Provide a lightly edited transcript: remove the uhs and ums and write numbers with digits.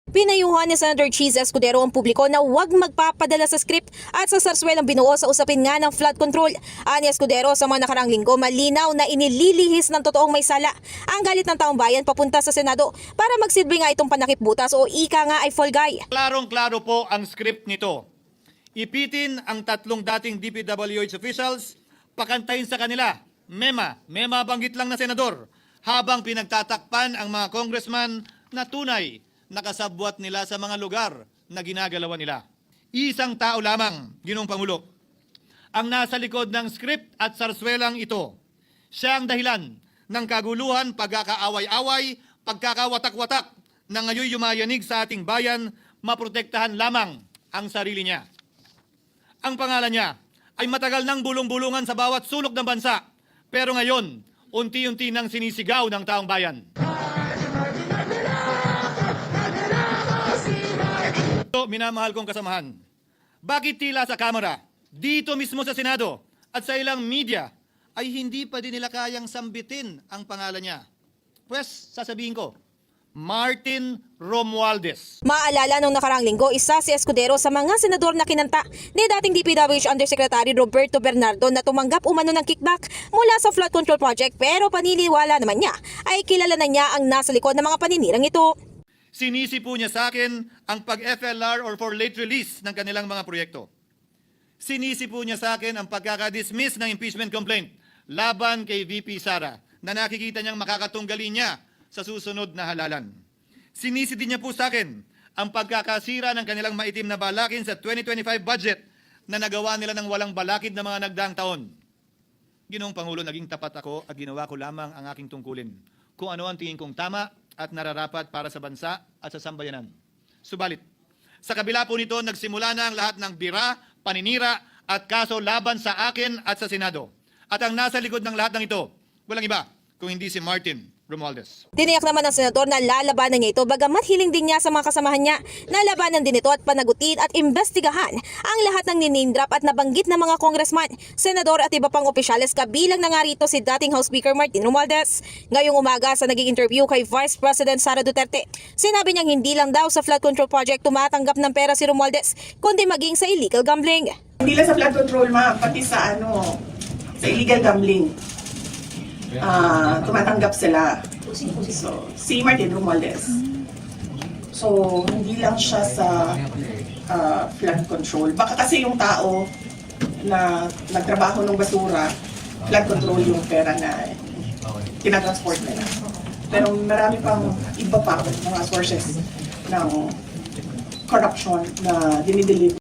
Pinayuhan ni Senator Cheese Escudero ang publiko na huwag magpapadala sa script at sa sarswelang binuo sa usapin nga ng flood control. Ani Escudero, sa mga nakarang linggo, malinaw na inililihis ng totoong may sala ang galit ng taong bayan papunta sa Senado para magsilbi nga itong panakip-butas o ika nga ay fall guy. Klarong-klaro po ang script nito. Ipitin ang tatlong dating DPWH officials, pakantayin sa kanila, mema banggit lang na senador, habang pinagtatakpan ang mga congressman na tunay nakasabwat nila sa mga lugar na ginagalawan nila. Isang tao lamang, Ginoong Pangulo, ang nasa likod ng script at sarswelang ito. Siya ang dahilan ng kaguluhan, pagkakaaway-away, pagkakawatak-watak na ngayon yumayanig sa ating bayan, maprotektahan lamang ang sarili niya. Ang pangalan niya ay matagal nang bulong-bulungan sa bawat sulok ng bansa, pero ngayon, unti-unti nang sinisigaw ng taong bayan. Minamahal kong kasamahan, bakit tila sa Kamara, dito mismo sa Senado at sa ilang media ay hindi pa din nila kayang sambitin ang pangalan niya? Pues, sasabihin ko, Martin Romualdez. Maalala nung nakarang linggo, isa si Escudero sa mga senador na kinanta ni dating DPWH Undersecretary Roberto Bernardo na tumanggap umano ng kickback mula sa flood control project, pero paniniwala naman niya ay kilala na niya ang nasa likod ng mga paninirang ito. Sinisi po niya sa akin ang pag-FLR or for late release ng kanilang mga proyekto. Sinisi po niya sa akin ang pagkakadismiss ng impeachment complaint laban kay VP Sara na nakikita niyang makakatunggali niya sa susunod na halalan. Sinisi din niya po sa akin ang pagkakasira ng kanilang maitim na balakin sa 2025 budget na nagawa nila ng walang balakid na mga nagdaang taon. Ginoong Pangulo, naging tapat ako at ginawa ko lamang ang aking tungkulin. Kung ano ang tingin kong tama at nararapat para sa bansa at sa sambayanan. Subalit, sa kabila po nito, nagsimula na ang lahat ng bira, paninira at kaso laban sa akin at sa Senado. At ang nasa likod ng lahat ng ito, walang iba kung hindi si Martin Romualdez. Tiniyak naman ng senador na lalabanan niya ito, bagamat hiling din niya sa mga kasamahan niya na labanan din ito at panagutin at imbestigahan ang lahat ng ninindrop at nabanggit na mga congressman, senador at iba pang opisyales, kabilang na nga rito si dating House Speaker Martin Romualdez. Ngayong umaga sa naging interview kay Vice President Sara Duterte, sinabi niyang hindi lang daw sa flood control project tumatanggap ng pera si Romualdez, kundi maging sa illegal gambling. Hindi lang sa flood control, pati sa sa illegal gambling. Tumatanggap sila. So, si Martin Romualdez. So, hindi lang siya sa flood control. Baka kasi yung tao na nagtrabaho ng basura, flood control yung pera na tinatransport nila. Pero marami pang iba pa mga sources ng corruption na dinideliver.